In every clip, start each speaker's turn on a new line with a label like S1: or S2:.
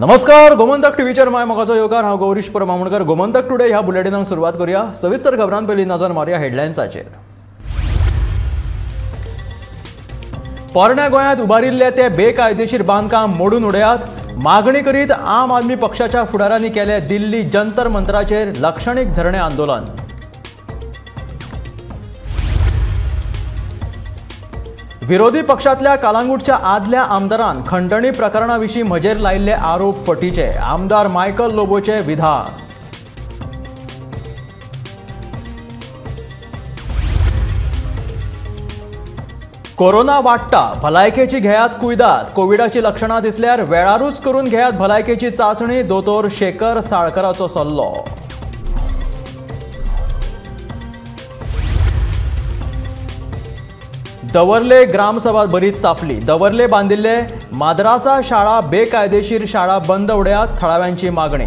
S1: नमस्कार, गोमंतक टीव्हीचेर मोगाचो येवकार। हांव गौरीश परमामणकर। गोमंतक टुडे ह्या बुलेटिनाक सुरवात करूया। सविस्तर खबरां पयलीं नजर मारया हेडलायन्साचेर। पोरण्या गोंयांत उबारिल्ले ते बेकायदेशीर बांदकाम मोडून उडयात। मागणी करीत आम आदमी पक्षाच्या फुडाऱ्यांनी केले दिल्ली जंतर मंतराचेर लाक्षणिक धरणे आंदोलन। विरोधी पक्षातल्या कालांगूटच्या आदल्या आमदारान खंडणी प्रकरणा विशीं म्हजेर लायिल्ले आरोप फटीचे। आमदार मायकल लोबोचे विधान। कोरोना वाडटा, भलायकेची घेयात कुयदाद। कोविडाची लक्षणां दिसल्यार वेळारूच करून घेयात भलायकेची चाचणी। दोतोर शेखर साळकराचो सल्लो। दवर्ले ग्रामसभा बरीच तापली। दवर्ले बांदिल्ले माद्रासा शाळा बेकायदेशीर शाळा बंद उडयात, थळाव्यांची मागणी।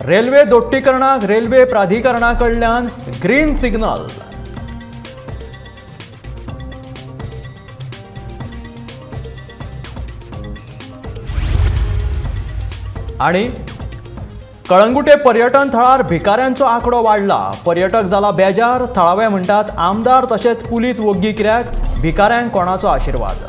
S1: रेल्वे दोट्टीकरणाक रेल्वे प्राधिकरणाकडल्यान ग्रीन सिग्नल। आणि कळंगुटे पर्यटन थळार भिकाऱ्यांचो आंकडो वाडला। पर्यटक जाला बेजार। थळावे म्हणटात आमदार तशेंच पुलीस वग्गी कित्याक, भिकाऱ्यांक कोणाचो आशिर्वाद।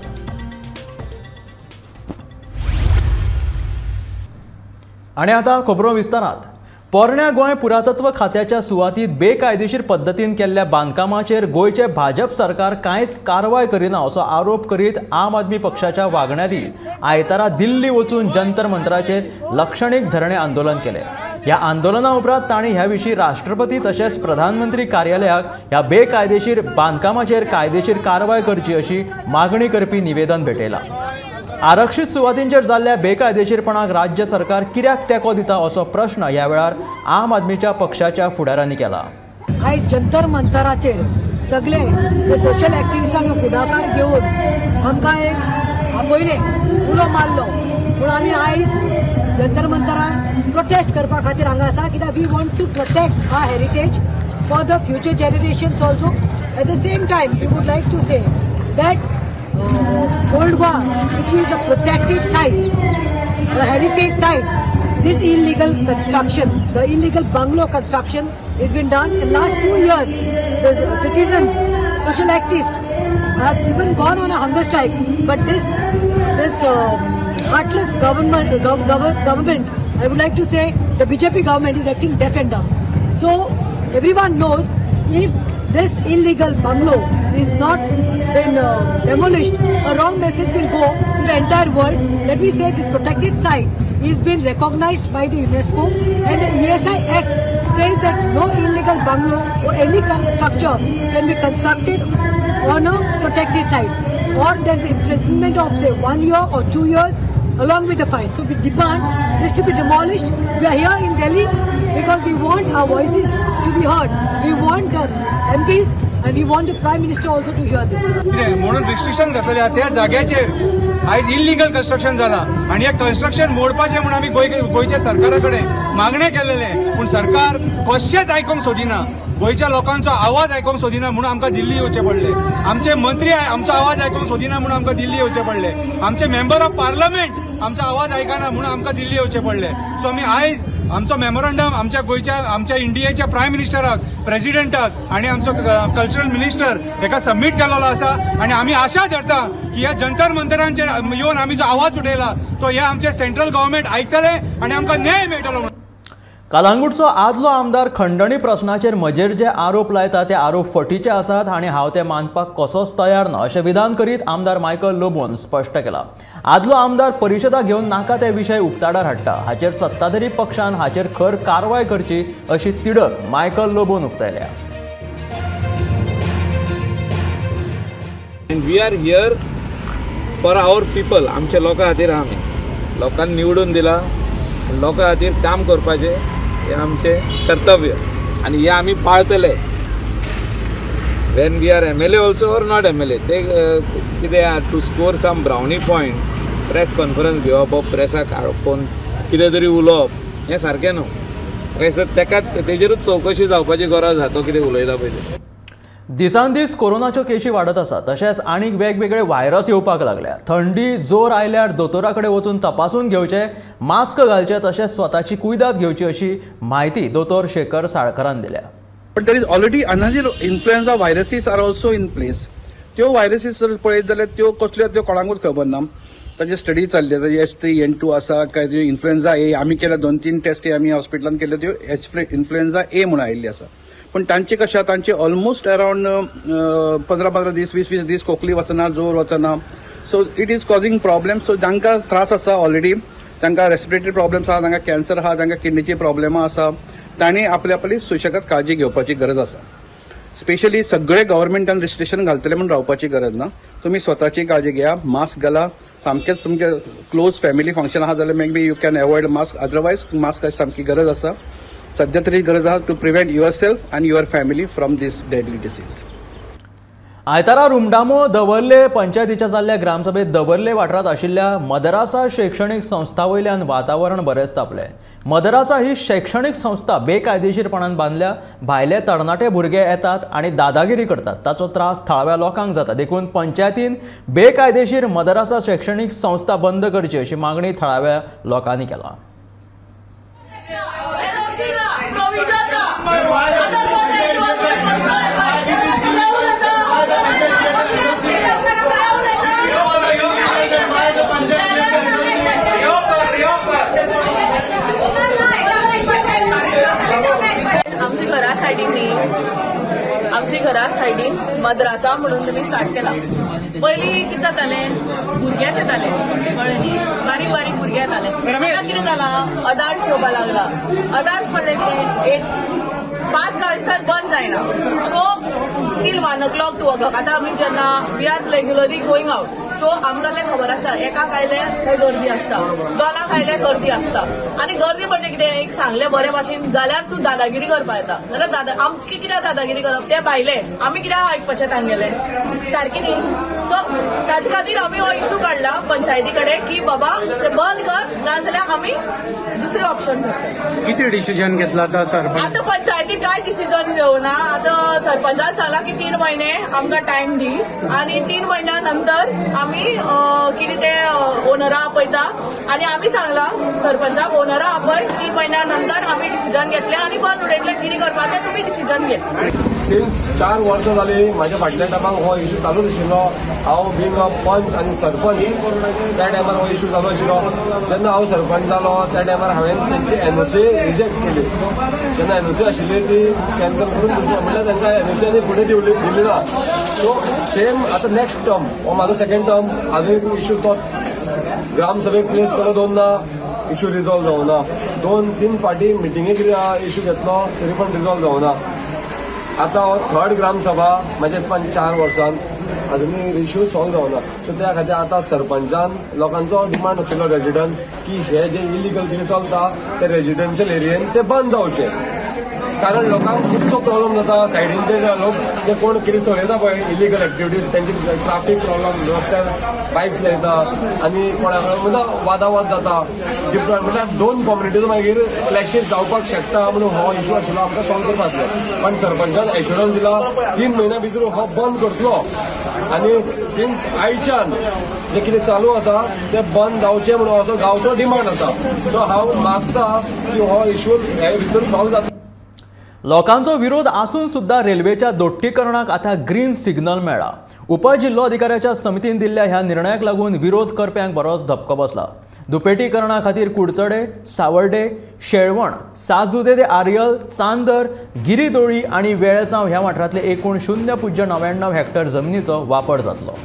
S1: आणि आता खबरो विस्तारात। पोरण्या गोंय पुरातत्व खात्याच्या सुवातीत बेकायदेशीर पद्दतीन केल्ल्या बांदकामाचेर गोंयचे भाजप सरकार कांयच कारवाय करिना असो आरोप करीत आम आदमी पक्षाच्या वांगड्यांनी आयतारा दिल्ली वचून जंतर मंतराचेर लाक्षणिक धरणे आंदोलन केले। ह्या आंदोलना उपरांत तांणी ह्या विशीं राष्ट्रपती तशेंच प्रधानमंत्री कार्यालयाक ह्या बेकायदेशीर बांदकामाचेर कायदेशीर कारवाय करची अशी मागणी करपी निवेदन भेटयलां। आरक्षीत सुवातींचेर जाल्ल्या बेकायदेशीरपणाक राज्य सरकार कित्याक तेंको दिता असो प्रश्न ह्या वेळार आम आदमीच्या पक्षाच्या फुडाऱ्यांनी केला।
S2: आयज जंतर मंतराचेर सगळे सोशल एक्टिविस्टांचो फुडाकार घेवन आमकां एक पयले उलो मारलो, पूण आमी आयज जंतर मंतरार प्रोटेस्ट करपा खातीर हांगा आसा, कित्याक we want to protect our heritage for the future generations also. At the same time we would like to say that Old Goa, which is a protected site, a heritage site, this illegal construction, the illegal bungalow construction has been done in last 2 years. The citizens, social activists have even gone on a hunger strike, but this heartless government, I would like to say the BJP government is acting deaf and dumb. So everyone knows if this illegal bungalow is not been demolished, a wrong message will go to the entire world. Let me say this protected site is been recognized by the UNESCO, and the ESI Act says that no illegal bungalow or any structure can be constructed on a protected site, or there is imprisonment of say 1 year or 2 years along with the fine. So we demand this to be demolished. We are here in Delhi because we want our voices to be heard. We want the MPs and we want the Prime Minister also to hear this.
S3: म्हणून restriction घातलेल्या त्या जाग्याचेर आयज illegal construction जाला आणि हे construction मोडपाचें म्हणून आमी गोंयच्या सरकारा कडेन मागणे केलेले, पूण सरकार कशेंच आयकूंक सोदिना। गोंयच्या लोकांचो आवाज आयकूंक सोदिना म्हणून आमकां दिल्ली येवचें पडलें। आमचे मंत्री आमचो आवाज आयकूंक सोदिना म्हणून आमकां दिल्ली येवचें पडलें। आमचे मेंबर ऑफ पार्लमेंट आमचो आवाज आयकना म्हणून आमकां दिल्ली येवचें पडलें। सो आमी आयज आमचो मेमोरंडम आमच्या इंडियेच्या प्रायम मिनिस्टराक, प्रेसिडेंटाक आणि आमचो कल्चरल मिनिस्टर हेका सबमीट केलेलो आसा, आणि आमी आशा धरता की ह्या जंतर मंतरांचेर येवन आमी जो आवाज उठयला तो हे आमचे सेंट्रल गव्हर्मेंट आयकतले आणि आमकां न्याय मेळटलो।
S1: कालांगूटचो आदलो आमदार खंडणी प्रश्नाचेर म्हजेर जे आरोप लायता ते आरोप फटीचे आसात आणि हांव ते मानपाक कसोच तयार ना अशें विधान करीत आमदार मायकल लोबोन स्पश्ट केला। आदलो आमदार परिशदा घेवन नाका ते विशय उक्ताडार हाडटा, हाचेर सत्ताधारी पक्षान हाचेर खर कारवाय करची अशी तिडक मायकल लोबोन उक्तायल्या।
S4: We are here for our people, आमच्या लोकां खातीर आमी लोकांनी निवडून दिला, लोकां खातीर काम करपाचें हे आमचें कर्तव्य आणि हे आमी पाळटले। When we are MLA also or not MLA, ते कितें to score some brownie points press conference घेवप, प्रेसाक हाडून कितें तरी उलोवप हें सारकें न्हू। तेजेरूच चवकशी जावपाची गरज आसा तो कितें उलयता पळय।
S1: दिसान दीस कोरोनाच्यो केशी वाडत आसा तशेंच आनीक वेगवेगळे व्हायरस येवपाक लागल्या. थंडी जोर आयल्यार दोतोरा कडेन वचून तपासून घेवचे, मास्क घालचे तशेंच स्वताची कुयदाद घेवची अशी माहिती दोतोर शेखर साळकरान दिल्या.
S5: But there is already another influenza viruses are also in place. त्यो viruses जर पळयत जाल्यार त्यो कसल्यो त्यो कोणाकूच खबर ना. ताजे स्टडी चल्ले ताजे H3N2 आसा काय त्यो इन्फ्लुएन्झा ए आमी केल्या 2-3 टेस्ट आमी हॉस्पिटलान केले त्यो इन्फ्लुएन्झा ए म्हणून आयिल्ली आसा. पण तांचे कशें आसा तांचे ऑलमोस्ट अराउंड 15-15 दीस 20-20 दीस खोकली वचना जोर वचना. So it is causing problems. So जांकां त्रास आसा ऑलरेडी तांकां रेस्पिरेटरी प्रॉब्लेम्स आसा, तांकां कॅन्सर आहा, तांकां किडनीची प्रॉब्लेमां आसा, तांणी आपली सुशेगाद काळजी घेवपाची गरज आसा. स्पेशली सगळे गव्हर्मेंटान रिस्ट्रिक्शन घालतले म्हणून रावपाची गरज ना. तुमी स्वताची काळजी घेया, मास्क घाला. सामकेच तुमचे क्लोज फॅमिली फंक्शन आहा जाल्यार maybe you can avoid mask. Otherwise मास्काची सामकी गरज आसा. सध्या तरी गरज आहा to prevent yourself and your family from these deadly disease.
S1: आयतारा रुमडामो दवर्ले पंचायतीच्या जाल्ल्या ग्रामसभेत दवर्ले वाठारांत आशिल्ल्या मदरासा शैक्षणिक संस्था वयल्यान वातावरण बरेंच तापलें. मदरासा ही शैक्षणिक संस्था बेकायदेशीरपणान बांदल्या. भायले तरणाटे भुरगे येतात आनी दादागिरी करतात. ताचो त्रास थळाव्या लोकांक जाता. देखून पंचायतीन बेकायदेशीर मदरासा शैक्षणिक संस्था बंद करची अशी मागणी थळाव्या लोकांनी केला.
S6: आमच्या घरा सायडीन मद्रासा म्हणून तुमी स्टार्ट केला. पयलीं कितें जातालें, भुरगेच येताले कळ्ळें, बारीक बारीक भुरगे येताले. आतां कितें जालां, अडाल्ट्स येवपाक लागला. अडाल्ट्स म्हणलें कितें 5-6 दिसांत बंद जायना. So till 1 o'clock 2 o'clock. आतां आमी जेन्ना we are regularly going out. So आमकां तें खबर आसता एकाक आयले थंय गर्दी आसता, दोनाक आयले गर्दी आसता. आनी गर्दी म्हणजे कितें, एक सांगलें बरे भाशेन जाल्यार तूं दादागिरी करपा येता. जाल्यार आमची कित्याक दादागिरी करप, ते भायले आमी कित्याक आयकपाचें तांगेलें, सारकें न्ही. सो ताजे खातीर आमी हो इशू काडला पंचायती कडेन की बाबा तें बंद कर, नाजाल्यार आमी दुसरें ऑप्शन करता.
S7: किती डिसिजन घेतला आता सरपंच?
S6: आतां पंचायतीन काय डिसिजन घेवना. आतां सरपंचान सांगला की 3 महिने आमकां टायम दी आनी 3 महिन्या नंतर आमी कितें तें ओनरा आपयता. आनी आमी सांगला सरपंचाक ओनरा आपय, 3 महिन्या नंतर आमी डिसिजन घेतले आनी बंद उडयतले. कितें करपा तें तुमी डिसिजन घे.
S8: सिन्स 4 वर्सां जाली म्हाज्या फाटल्या टायमाक हो इशू चालू आशिल्लो. हांव बींग अ पंच आनी सरपंच त्या टायमार हो इशू चालू आशिल्लो. जेन्ना हांव सरपंच जालो त्या टायमार हांवें तेंची एनओसी रिजेक्ट केली. जेन्ना एनओसी आशिल्ली ती कॅन्सल करून दुसरी म्हणल्यार तांकां एनओसी आनी फुडें दिली ना. सो सेम आतां नेक्स्ट टर्म हो म्हाजो सेकंड टर्म, आजून इशू तोच ग्रामसभेक प्लेस केलो दोनदा, इशू रिजॉल्व जावना. 2-3 फाटी मिटिंगेक इशू घेतलो तरी पण रिजॉल्व जावना. आतां हो 3rd ग्रामसभा म्हाज्या हिसपान 4 वर्सान अजूनय इशू सॉल्व जावना. सो त्या खातीर आतां सरपंचान लोकांचो डिमांड आशिल्लो रेजिडंट की हे जे इलिगल कितें चलता ते रेजिडेन्शियल एरियेन ते बंद जावचे. कारण लोकांक खुबसो प्रॉब्लम जाता. सायडीनचे लोक जे कोण कितें चलयता पळय इलिगल एक्टिविटीज, तांची ट्राफीक प्रॉब्लम, रस्त्यार बायक्स लायता आनी कोणाक म्हणजे वादावाद जाता. डिफरंट म्हणजे 2 कम्युनिटीज मागीर क्लॅशीस जावपाक शकता म्हणून हो इशू आशिल्लो आमकां सॉल्व करपाक आसलो. पण सरपंचान एश्युरन्स दिला 3 म्हयन्या भितर हो बंद करतलो. आनी सिन्स आयच्यान जे कितें चालू आसा ते बंद जावचें म्हणून असो गांवचो डिमांड आसा. सो हांव मागता की हो इशू हे भितर सॉल्व जाता.
S1: लोकांचो विरोध आसून सुद्धा रेल्वेच्या दोट्टीकरणाक आतां ग्रीन सिग्नल मेळ्ळा. उपजिल्लोधिकाऱ्याच्या समितीन दिल्ल्या ह्या निर्णयाक लागून विरोध करप्यांक बरोच धपको बसला. दुपेटीकरणा खातीर कुडचडे, सावर्डे, शेळवण, साजुदे ते आर्यल, चांदर, गिरीदोळी आनी वेळसांव ह्या वाठारांतले एकूण 0.99 हेक्टर जमनीचो वापर जातलो.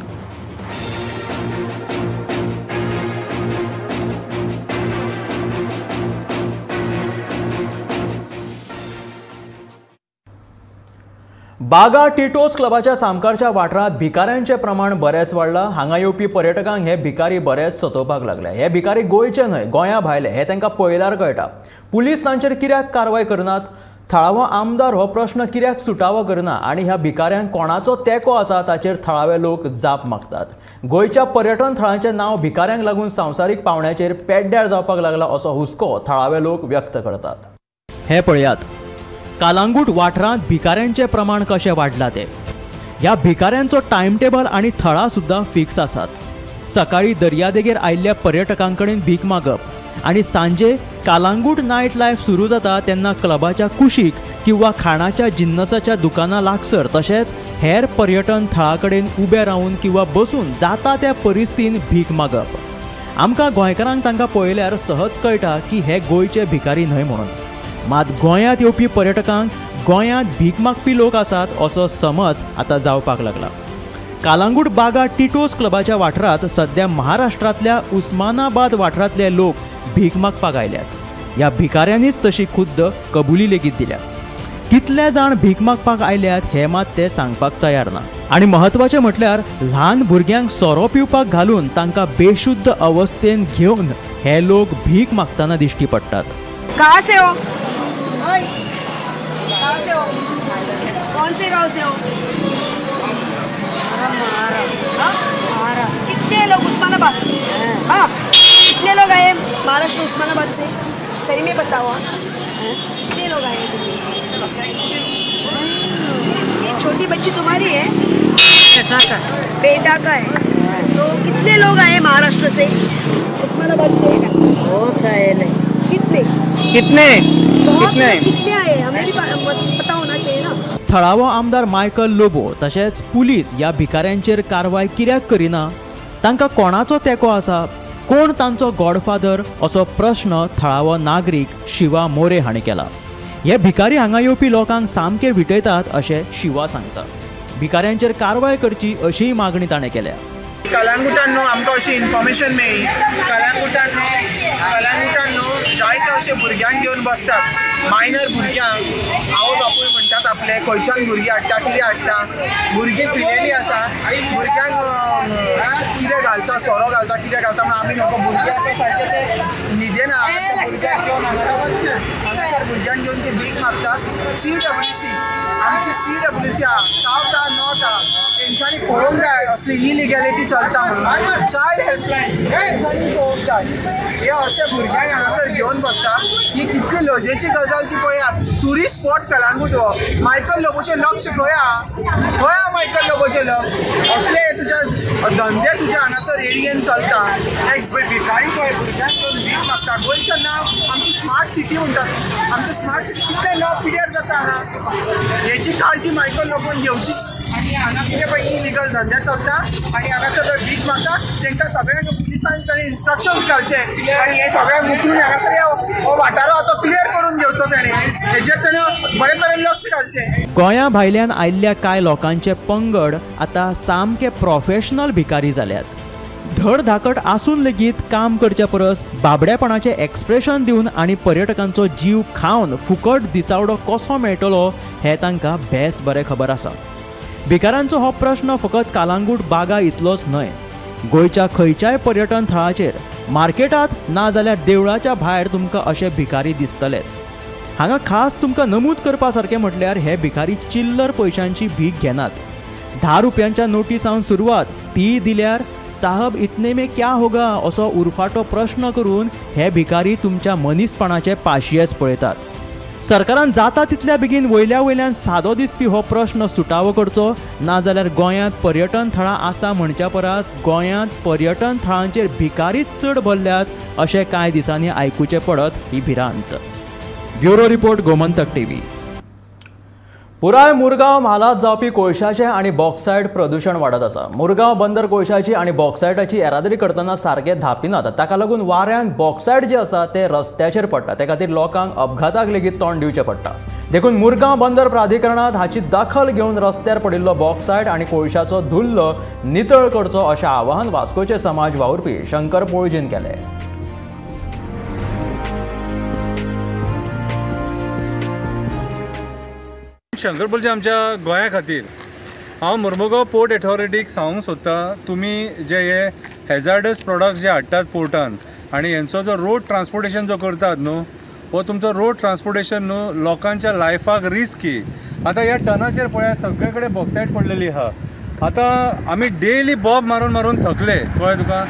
S1: बागा टिटोस क्लबाच्या सामकारच्या वाठारांत भिकाऱ्यांचे प्रमाण बरेंच वाडलां. हांगा येवपी पर्यटकांक हे भिकारी बरेंच सतोवपाक लागले. हे भिकारी गोंयचे न्हय, गोंया भायले हे तांकां पळयल्यार कळटा. पुलीस तांचेर कित्याक कारवाय करनात? थळावो आमदार हो प्रश्न कित्याक सुटावो करना आनी ह्या भिकाऱ्यांक कोणाचो तेंको आसा ताचेर थळावे लोक जाप मागतात. गोंयच्या पर्यटन थळांचें नांव भिकाऱ्यांक लागून संवसारीक पावंड्याचेर पेड्ड्यार जावपाक लागला असो हुस्को थळावे लोक व्यक्त करतात. हे पळयात, कालांगूट वाठारांत भिकाऱ्यांचे प्रमाण कशें वाडलां तें. ह्या भिकाऱ्यांचो टाइम टेबल आनी थळां सुद्दां फिक्स आसात. सकाळी दर्यादेगेर आयिल्ल्या पर्यटकां कडेन भीक मागप आनी सांजे कालांगूट नायट लायफ सुरू जाता तेन्ना क्लबाच्या कुशीक किंवा खाणाच्या जिन्नसाच्या दुकानां लागसर तशेंच हेर पर्यटन थळां कडेन उबे रावन किंवा बसून जाता त्या परिस्थितीन भीक मागप. आमकां गोंयकारांक तांकां पळयल्यार सहज कळटा की हे गोंयचे भिकारी न्हय म्हणून. मात गोंयांत येवपी पर्यटकांक गोंयांत भीक मागपी लोक आसात असो समज आतां जावपाक लागला. कालांगूट बागा टिटोस क्लबाच्या वाठारांत सध्या महाराष्ट्रांतल्या उस्मानाबाद वाठारांतले लोक भीक मागपाक आयल्यात. ह्या भिकाऱ्यांनीच तशी खुद्द कबुली लेगीत दिल्या. कितले जाण भीक मागपाक आयल्यात हे मात ते सांगपाक तयार ना. आनी महत्वाचें म्हटल्यार ल्हान भुरग्यांक सोरो पिवपाक घालून तांकां बेशुद्ध अवस्थेन घेवन हे लोक भीक मागतना दिश्टी पडटात.
S2: कहाँ से हो? कहाँ से हो? कौन से गांव से हो? कितने लोग उस्मानाबाद? हाँ, कितने लोग आए महाराष्ट्र उस्मानाबाद से? सही में बताओ. कितने लोग आए? ये छोटी बच्ची तुम्हारी है? बेटा का है. तो कितने लोग आए महाराष्ट्र से उस्मानाबाद से? बहुत आए. कितने कितने आए? हमें भी पता होना चाहिए ना.
S1: थळावो आमदार मायकल लोबो तशेंच पुलीस ह्या भिकाऱ्यांचेर कारवाय कित्याक करिना? तांकां कोणाचो तेंको आसा? कोण तांचो गॉडफादर असो प्रश्न थळावो नागरीक शिवा मोरे हांणी केला. हे भिकारी हांगा येवपी लोकांक सामके विटयतात अशें शिवा सांगता. भिकाऱ्यांचेर कारवाय करची अशीय मागणी ताणें केल्या.
S9: कलांगुटान न्हू आमकां अशी इन्फॉर्मेशन मेळ्ळी. कलांगुटान न्हू जायते अशे भुरग्यांक घेवन बसतात. मायनर भुरग्यांक आवय बापूय म्हणटात आपले खंयच्यान भुरगीं हाडटा कितें हाडटा. भुरगीं पिलेली आसा. भुरग्यांक कितें घालता सोरो घालता कितें घालता म्हण आमी नको. भुरग्यांक सारकें ते न्हिदेना. भुरग्यांक घेवन हांगासर भुरग्यांक घेवन ती भीक मागतात. CWC आमची CWC सावथ आहा नॉर्थ आहा तेंच्यांनी पळोवंक जाय असली इलिगॅलिटी चलता म्हणून. चायल्ड हेल्पलायन तेंच्यांनी पळोवंक जाय. हे अशे भुरग्यांक हांगासर घेवन बसता ही कितली लजेची गजाल ती पळयात. ट्युरिस्ट स्पॉट कलांगूट हो. मायकल लोबोचें लक्ष खंय मायकल लोबोचें लक्ष? असले तुज्या धंदे तुज्या हांगासर एरियेन चलता. एक भिकारी पळय भुरग्यांक घेवन भीक मागता. गोंयचें नांव आमची स्मार्ट सिटी म्हणटात. आमची स्मार्ट सिटी कितले लोक पिड्यार जाता हांगा. हेची काळजी मायकल लोबोन घेवची. आनी हांगा कितें पळय इलिगल धंदे चलता आनी हांगासर जर भीक मागता तेंकां सगळ्यांक पुलिसांक ताणें इन्स्ट्रक्शन्स घालचे आनी हे सगळ्यांक उखलून हांगासर हो वाठारो आतां क्लियर करून घेवचो ताणें. हेजेर ताणें बरे तरेन लक्ष घालचें.
S1: गोंया भायल्यान आयिल्ल्या कांय लोकांचे पंगड आतां सामके प्रोफेशनल भिकारी जाल्यात. धडधाकट आसून लेगीत काम करच्या परस बाबडेपणाचें एक्सप्रेशन दिवन आनी पर्यटकांचो जीव खावन फुकट दिसावडो कसो मेळटलो हें तांकां बेस बरें खबर आसा. भिकाऱ्यांचो हो प्रश्न फकत कालांगूट बागा इतलोच न्हय. गोंयच्या खंयच्याय पर्यटन थळाचेर मार्केटांत ना जाल्यार देवळाच्या भायर तुमकां अशे भिकारी दिसतलेच. हांगा खास तुमकां नमूद करपा सारकें म्हटल्यार हे भिकारी चिल्लर पयशांची भीक घेनात. 10 रुपयांच्या नोटी सावन सुरवात ती दिल्यार साहब इतने में क्या होगा असो उरफाटो प्रश्न करून हे भिकारी तुमच्या मनीसपणाचे पाशियेस पळयतात. सरकारान जाता तितल्या बेगीन वयल्यान सादो दिसपी हो प्रश्न सुटावो करचो. नाजाल्यार गोंयांत पर्यटन थळां आसा म्हणच्या परस गोंयांत पर्यटन थळांचेर भिकारीच चड भरल्यात अशें कांय दिसांनी आयकुचें पडत ही भिरांत. Bureau report Gomantak TV. पुराय मुरगांव म्हालात जावपी कोळशाचें आनी बॉक्सायट प्रदूषण वाडत आसा. मुरगांव बंदर कोळशाची आनी बॉक्सायटाची येरादारी करतना सारके धापिनात. ताका लागून वाऱ्यान बॉक्सायट जे आसा ते रस्त्याचेर पडटा. ते खातीर लोकांक अपघाताक लेगीत तोंड दिवचें पडटा. देखून मुरगांव बंदर प्राधिकरणात हाची दखल घेवन रस्त्यार पडिल्लो बॉक्सायट आनी कोळशाचो धुल्लो नितळ करचो अशें आवाहन वास्कोचे समाज वावुरपी शंकर पोळजीन केलें.
S3: शंकर पोळजी आमच्या गोंया खातीर हांव मुर्मुगांव पोर्ट अथॉरिटीक सांगूंक सोदता तुमी जे हे हॅजार्डस प्रोडक्ट्स जे हाडटात पोर्टान आनी हेंचो जो रोड ट्रान्सपोर्टेशन जो करतात न्हू हो तुमचो रोड ट्रान्सपोर्टेशन न्हू लोकांच्या लायफाक रिस्की. आतां ह्या टनाचेर पळयात सगळे कडेन बॉक्सायट पडलेली आहा. आतां आमी डेली बॉब मारून थकले कळ्ळें तुका.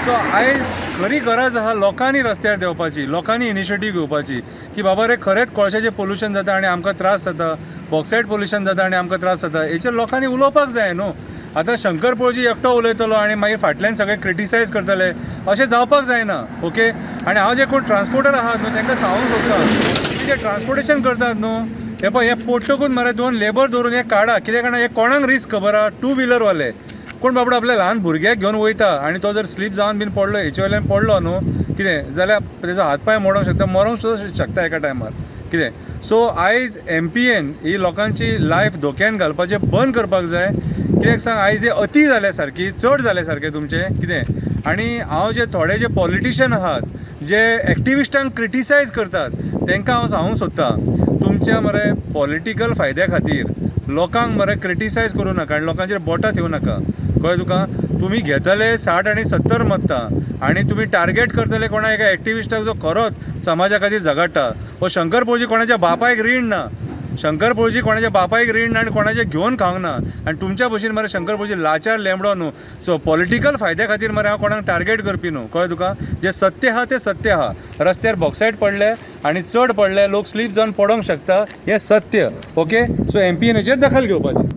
S3: सो आयज खरी गरज आहा लोकांनी रस्त्यार देवपाची, लोकांनी इनिशिएटीव घेवपाची की बाबा रे खरेंच कोळशाचें पोल्युशन जाता आनी आमकां त्रास जाता, बॉक्सायड पोल्युशन जाता आनी आमकां त्रास जाता, हेचेर लोकांनी उलोवपाक जाय न्हू. आतां शंकर पळजी एकटो उलयतलो आनी मागीर फाटल्यान सगळे क्रिटिसायज करतले अशें जावपाक जायना. ओके. आनी हांव जे कोण ट्रान्सपोर्टर आहात न्हू तांकां सांगूंक सोदता की जे ट्रान्सपोर्टेशन करतात न्हू हे पळय हे पोट्टकून मरे 2 लेबर दवरून हे काडा. कित्याक जाणा हे कोणाक रिस्क खबर आहा? 2 व्हिलरवाले कोण बाबडो आपल्या ल्हान भुरग्याक घेवन वयता आनी तो जर स्लीप जावन बीन पडलो हेचे वयल्यान पडलो न्हू कितें जाल्यार तेजो हातपाय मोडोंक शकता, मरोंक सुद्दां शकता एका टायमार कितें. सो आयज MPN ही लोकांची लायफ धोक्यान घालपाचें बंद करपाक जाय. कित्याक सांग आयज हे अती जाल्या सारकी, चड जाल्या सारकें तुमचें कितें. आनी हांव जे थोडे जे पॉलिटिशियन आहात जे एक्टिविस्टांक क्रिटिसायज करतात तांकां हांव सांगूंक सोदता तुमच्या मरे पॉलिटिकल फायद्या खातीर लोकांक मरे क्रिटिसायज करूं नाका आनी लोकांचेर बोटां ठेवूं नाका. कळ्ळें तुका. तुम्ही घेतले 60 आनी 70 मतां आनी तुम्ही टार्गेट करतले कोणा एका एक्टिविस्टाक जो खरोच समाजा खातीर झगडटा. हो शंकर पळजी कोणाच्या बापायक रीण ना, शंकर पळजी कोणाच्या बापायक रीण ना आनी कोणाचे घेवन खावंक ना. आनी तुमच्या भशेन मरे शंकर पळजी लाचार लेंबडो न्हू. सो पॉलिटिकल फायद्या खातीर मरे हांव कोणाक टार्गेट करपी न्हू. कळ्ळें तुका. जे सत्य आहा तें सत्य आहा. रस्त्यार बॉक्सायड पडले आनी चड पडले, लोक स्लीप जावन पडोंक शकता, हें सत्य. ओके. सो MPN हेचेर दखल घेवपाची.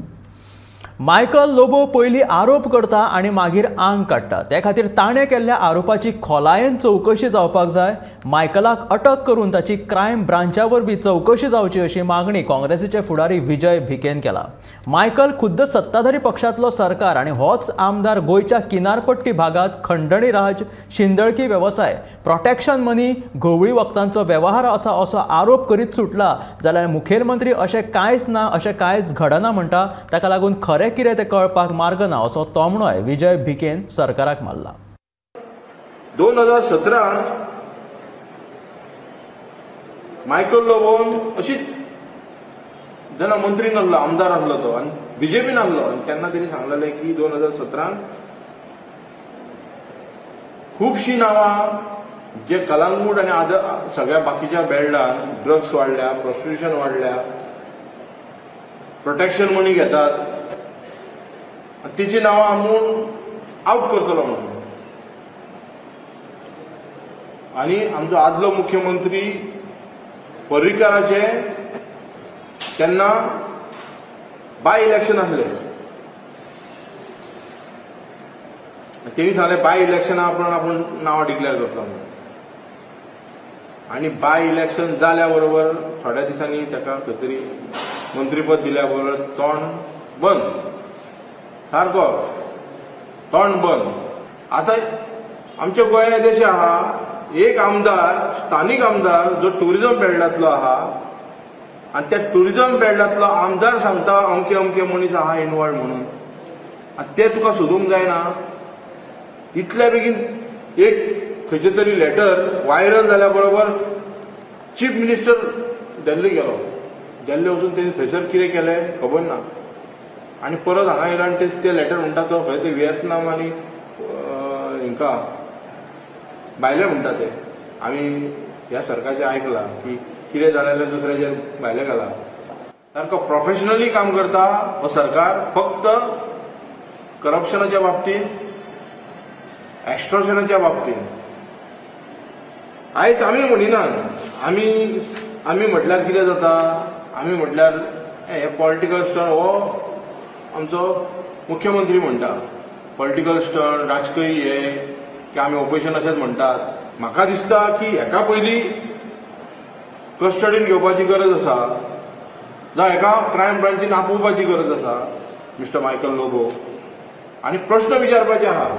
S1: मायकल लोबो पयलीं आरोप करता आनी मागीर आंग काडटा. ते खातीर ताणें केल्ल्या आरोपाची खोलायेन चवकशी जावपाक जाय. मायकलाक अटक करून ताची क्रायम ब्रांचा वरवीं चवकशी जावची अशी मागणी काँग्रेसीचे फुडारी विजय भिकेन केला. मायकल खुद्द सत्ताधारी पक्षांतलो सरकार आनी होच आमदार गोंयच्या किनारपट्टी भागात खंडणी राज, शिंदळकी वेवसाय, प्रोटेक्शन मनी, घोवळी वखदांचो वेव्हार आसा असो आरोप करीत सुटला जाल्यार मुखेलमंत्री अशें कांयच ना, अशें कांयच घडना म्हणटा. ताका लागून खरें कितें तें कळपाक मार्ग ना असो तोमणोय विजय भिकेन सरकाराक मारला.
S10: 2017 मायकल लोबोन अशीच जेन्ना मंत्री नासलो, आमदार आसलो तो आनी BJP नासलो आनी तेन्ना तेणी सांगलेलें की 2017 खुबशीं नांवां जे कलांगूट आनी सगळ्या बाकीच्या बेल्डान ड्रग्स वाडल्या, प्रोस्टिट्यूशन वाडल्या, प्रोटेक्शन मनी घेतात, तिची नांवां आमून आउट करतलो म्हणून. आनी आमचो आदलो मुख्यमंत्री पर्रीकाराचे तेन्ना बाय इलेक्शन आसले. तेणी सांगलें बाय इलेक्शना आपूण नांवां डिक्लेअर करता म्हणून. आनी बाय इलेक्शन जाल्या बरोबर थोड्या दिसांनी ताका खंय तरी मंत्रीपद दिल्या बरोबर तोंड बंद, सारको तोंड बंद. आतां आमच्या गोंया देश आहा एक आमदार, स्थानीक आमदार जो टुरिजम बेल्डांतलो आहा आनी त्या टुरिजम बेल्डांतलो आमदार सांगता अमके अमके मनीस आहा इनवॉल्ड म्हणून. आनी ते तुका सोदूंक जायना. इतल्या बेगीन एक खंयचे तरी लेटर व्हायरल जाल्या बरोबर चीफ मिनिस्टर दिल्ली गेलो. दिल्ली वचून तेणी थंयसर कितें केलें खबर ना. आनी परत हांगा येयलो आनी ते लेटर म्हणटा तो खंय ते व्हिएतनाम आनी हिंका भायले म्हणटा ते. आमी ह्या सरकारचे आयकलां की कितें जालें जाल्यार दुसऱ्याचेर भायले घाला. सारको प्रोफेशनली काम करता हो सरकार. फक्त करप्शनाच्या बाबतींत, एक्स्ट्रॉशनाच्या बाबतींत आयज आमी म्हणिनात. आमी म्हटल्यार कितें जाता, आमी म्हटल्यार हे पॉलिटिकल स्टंट हो आमचो मुख्यमंत्री म्हणटा. पॉलिटिकल स्टंट, राजकीय हे की आमी ऑपोजिशन अशेंच म्हणटात. म्हाका दिसता की हेका पयलीं कस्टडीन घेवपाची गरज आसा जावं हेका क्रायम ब्रांचीन आपोवपाची गरज आसा मिस्टर मायकल लोबो आनी प्रश्न विचारपाचे आहा.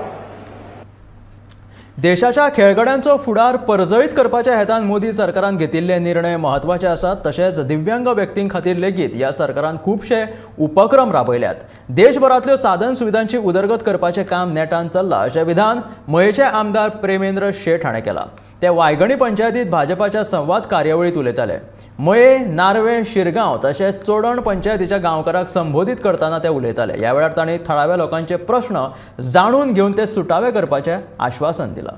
S1: देशाच्या खेळगड्यांचो फुडार परजळीत करपाच्या हेतान मोदी सरकारान घेतिल्ले निर्णय म्हत्वाचे आसात. तशेंच दिव्यांग व्यक्तीं खातीर लेगीत ह्या सरकारान खुबशे उपक्रम राबयल्यात. देशभरांतल्यो साधन सुविधांची उदरगत करपाचें काम नेटान चल्लां अशें विधान मयेचे आमदार प्रेमेंद्र शेट हाणें केलां. ते वायगणी पंचायतीत भाजपाच्या संवाद कार्यावळीत उलयताले. मये, नार्वे, शिरगांव तशेंच चोडण पंचायतीच्या गांवकारांक संबोधीत करतना ते उलयताले. ह्या वेळार तांणी थळाव्या लोकांचे प्रश्न जाणून घेवन ते सुटावे करपाचें आश्वासन दिलां.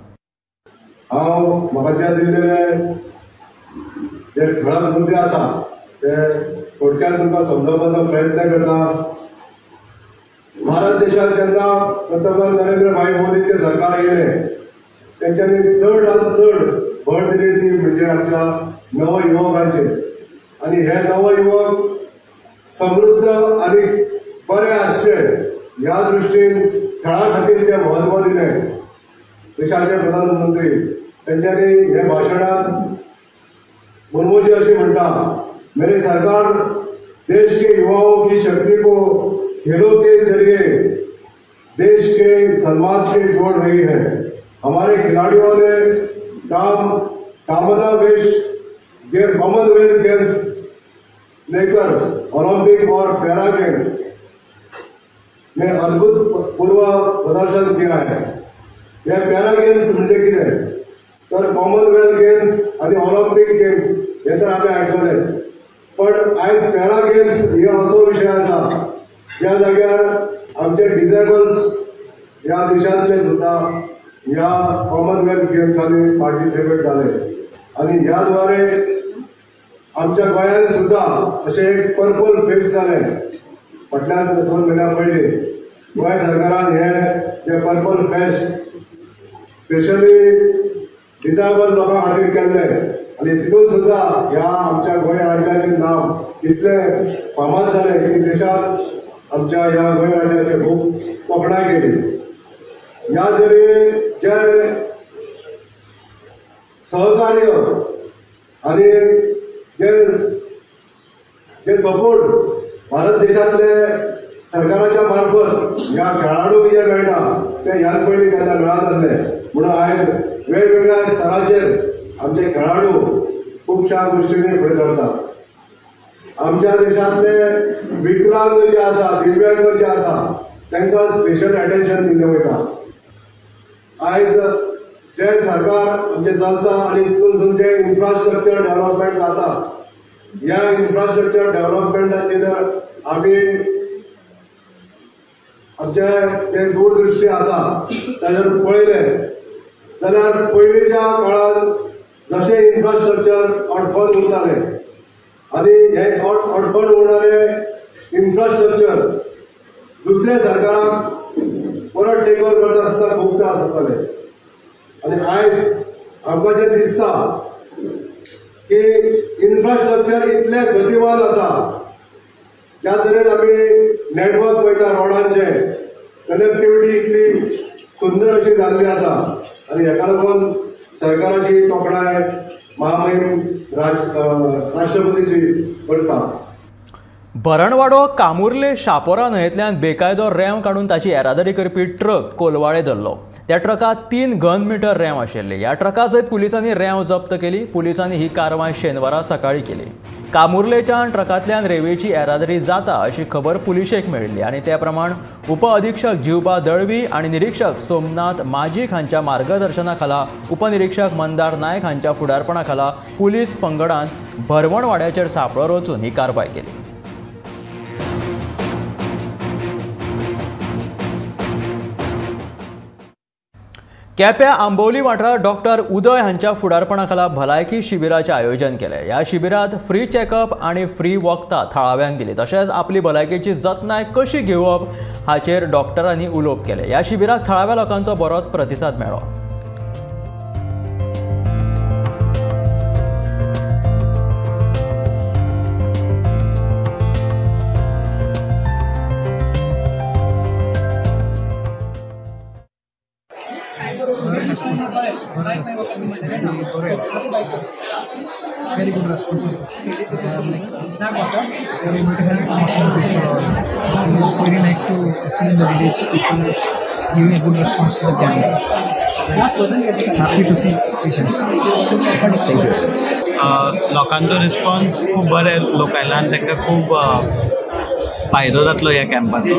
S11: हांव म्हाका जे दिल्लेले जे ठळक मुद्दे आसा ते थोडक्यात तुमकां समजावपाचो प्रयत्न करता. भारत देशात जेन्ना पंतप्रधान नरेंद्र भाई मोदीचे सरकार येयले त्यांच्यानी चड चड भर दिली ती म्हणजे आमच्या नवयुवकांचेर. आणि हे नवयुवक समृद्ध आणि बरे आसचे ह्या दृश्टीन खेळा खातीर जे म्हत्व दिलें देशाचे प्रधानमंत्री त्यांच्यानी हे भाषणात मनमोजी अशी म्हणटा, मेरे सरकार देश के युवाओं की शक्ति को खेलों के जरिए देश के समाज से जोड़ रही है. हमारे खिलाड़ियों ने कॉमनवेल्थ गेम्स लेकर ओलंपिक और पैरा गेम्स में अद्भुतपूर्व प्रदर्शन किया है. यह पैरा गेम्स म्हणजे कितें तर कॉमनवेल्थ गेम्स आणि ऑलिम्पिक गेम्स हे तर आम्ही आयकले, पण आयज पॅरा गेम्स हे असो विषय आसा ज्या जाग्यार आमचे डिसेबल्स ह्या देशांतले सुद्धा ह्या कॉमनवेल्थ गेम्सांनी पार्टिसिपेट जाले. आणि ह्या द्वारे आमच्या गोंयांत सुद्धा अशें एक पर्पल फेस जाले. फाटल्या 2 महिन्यां पयलीं गोंय सरकारान हे जे पर्पल फेस्ट स्पेशली डिसेबल लोकां खातीर केल्ले आणि तितून सुद्धा ह्या आमच्या गोंय राज्याचें नांव इतलें फामाद जालें की देशांत आमच्या ह्या गोंय राज्याची खूब तोखणाय केली. ह्या जरी जे सहकार्य आणि जे सपोर्ट भारत देशातले सरकाराच्या मार्फत ह्या खेळाडूंक जे मेळटा ते ह्याच पयलीं केन्ना मेळनासले. म्हणून आयज वेगवेगळ्या स्तराचेर आमचे खेळाडू खुबश्या गोष्टींनी फुडें सरतात. आमच्या देशांतले विकलांग जे आसा, दिव्यांग जे आसा तांकां स्पेशल अटेन्शन दिल्लें वयता. आयज जे सरकार आमचे चलता आणि तितून जे इन्फ्रास्ट्रक्चर डेव्हलपमेंट जाता, ह्या इन्फ्रास्ट्रक्चर डेव्हलपमेंटाचेर आमी आमचे जे दूरदृश्टी आसा ताचेर पळयलें जाल्यार पयलींच्या काळांत जशें इन्फ्रास्ट्रक्चर अडखळ उरताले आणि हे अडखळ उरणारे इन्फ्रास्ट्रक्चर दुसऱ्या सरकाराक परत टेक ओवर करता आसतना खूब त्रास जाताले. आणि आयज आमकां जें दिसता की इन्फ्रास्ट्रक्चर इतलें गतिमान आसा, ज्या तरेन आमी नेटवर्क पळयता रोडांचे, कनेक्टिविटी इतली सुंदर अशी जाल्ली आसा आणि हेका लागून सरकाराची तोखणाय महामहिम राष्ट्रपतीची करता.
S1: भरणवाडो कामुर्ले शापोरा न्हंयेंतल्यान बेकायदो रेंव काडून ताची येरादारी करपी ट्रक कोलवाळे धरलो. त्या ट्रकात 3 घन मीटर रेंव आशिल्ले. ह्या ट्रका सयत पुलिसांनी रेंव जप्त केली. पुलिसांनी ही कारवाय शेनवारा सकाळीं केली. कामुर्लेच्या ट्रकांतल्यान रेंवेची येरादारी जाता अशी खबर पुलिशेक मेळिल्ली आणि त्या प्रमाण उप अधीक्षक जिवबा दळवी आणि निरीक्षक सोमनाथ माजीक हांच्या मार्गदर्शना खाला उपनिरीक्षक मंदार नायक हांच्या फुडारपणा खाला पुलीस पंगडान भरवणवाड्याचेर सापळो रचून ही कारवाय केली. केप्यां आंबोली वाठारात डॉक्टर उदय हांच्या फुडारपणा खाला भलायकी शिबिराचें आयोजन केलें. ह्या शिबिरांत फ्री चॅकअप आणि फ्री वखदां थळाव्यांक दिली. तशेंच आपली भलायकेची जतनाय कशी घेवप हाचेर डॉक्टरांनी उलोवप केलें. ह्या शिबिराक थळाव्या लोकांचो बरोच प्रतिसाद मेळ्ळो.
S12: Very good response. They are like they are able to help most of the people. It's very nice to see in the village people giving a good response to the camp. Happy to see patients. Thank you.
S13: लोकांचो response खूब बरे लोक आयला आनी तांकां खूब फायदो जातलो ह्या कॅम्पाचो.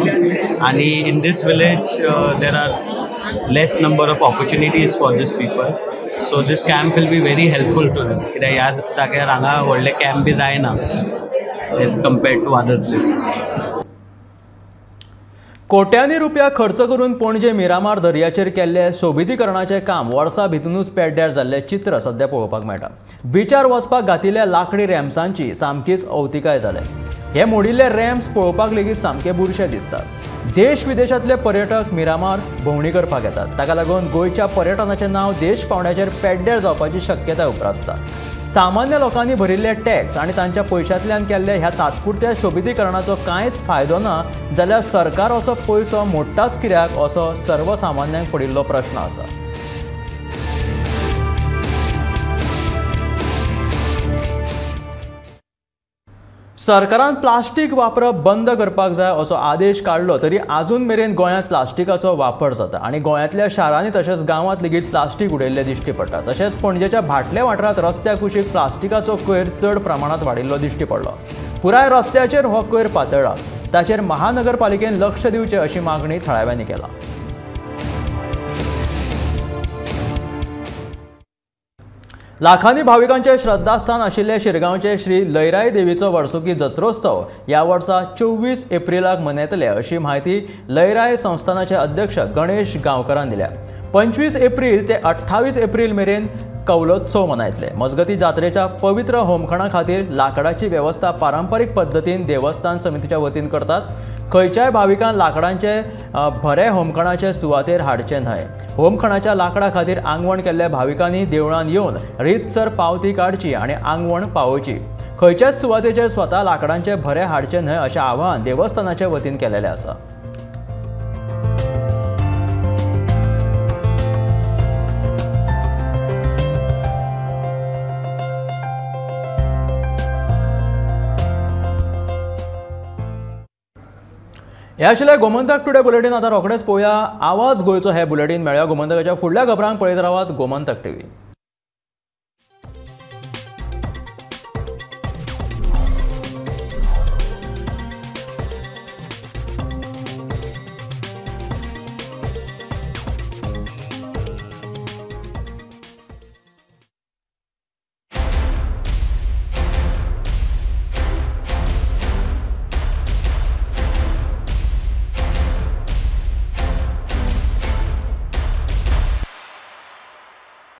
S13: आनी in these village there are less number of opportunities for these people, so this camp will be very helpful to them. कित्याक ह्या जाग्यार हांगा व्हडले कॅम्प बी जायना as compared to other places.
S1: कोट्यांनी रुपया खर्च करून पणजे मिरामार दर्याचेर केल्ले सोबितीकरणाचें काम वर्सां भितरूच पेड्ड्यार जाल्लें चित्र सध्या पळोवपाक मेळटा. बिचार वचपाक घातिल्ल्या लांकडी रॅम्प्सांची सामकीच अवतिकाय जाल्या. हे मोडिल्ले रॅम्प्स पळोवपाक लेगीत सामके बुरशे दिसतात. देश विदेशातले पर्यटक मिरामार भोंवडी करपाक येतात, ताका लागून गोंयच्या पर्यटनाचें नांव देश पावंड्याचेर पेड्ड्यार जावपाची शक्यताय उप्रासता। सामान्य लोकांनी भरिल्ले टॅक्स आनी तांच्या पयशांतल्यान केल्ल्या ह्या तात्पुरत्या सोबितीकरणाचो कांयच फायदो ना जाल्यार सरकार असो पयसो मोडटाच कित्याक असो सर्वसामान्यांक पडिल्लो प्रश्न आसा। सरकारान प्लास्टीक वापरप बंद करपाक जाय असो आदेश काडलो तरी आजून मेरेन गोंयांत प्लास्टिकाचो वापर जाता आनी गोंयांतल्या शारांनी तशेंच गांवांत लेगीत प्लास्टीक उडयल्लें दिश्टी पडटा। तशेंच पणजेच्या भाटले वाठारांत रस्त्या कुशीक प्लास्टिकाचो कोयर चड प्रमाणांत वाडिल्लो दिश्टी पडलो। पुराय रस्त्याचेर हो कोयर पातळ्ळा, ताचेर महानगरपालिकेन लक्ष दिवचें अशी मागणी थळाव्यांनी केला। लाखांनी भाविकांचे श्रद्धास्थान आशिल्ले शिरगांवचे श्री लयराई देवीचो वर्सुकी जत्रोत्सव ह्या वर्सा 24 एप्रिलाक मनयतले अशी माहिती लयराई संस्थानाचे अध्यक्ष गणेश गांवकारान दिल्या। 25 एप्रिल ते 28 एप्रिल मेरेन कौलोत्सव मनयतले। मजगती जात्रेच्या पवित्र होमखणा खातीर लाकडाची वेवस्था पारंपारीक पद्दतीन देवस्थान समितीच्या वतीन करतात। खंयच्याय भाविकान लाकडांचे भरे होमखणाचे सुवातेर हाडचे न्हय। होमखणाच्या लाकडा खातीर आंगवण केल्ल्या भाविकांनी देवळान येवन रीतसर पावती काडची आनी आंगवण पावोवची। खंयच्याच सुवातेचेर स्वता लाकडांचे भरे हाडचे न्हय अशें आवाहन देवस्थानाच्या वतीन केलेलें आसा। हे आशिल्लें गोमंतक टुडे बुलेटीन। आतां रोखडेंच पळोवया आवाज गोंयचो हे बुलेटीन मेळ्या गोमंतकाच्या फुडल्या खबरांक पळयत रावात गोमंतक टीव्ही।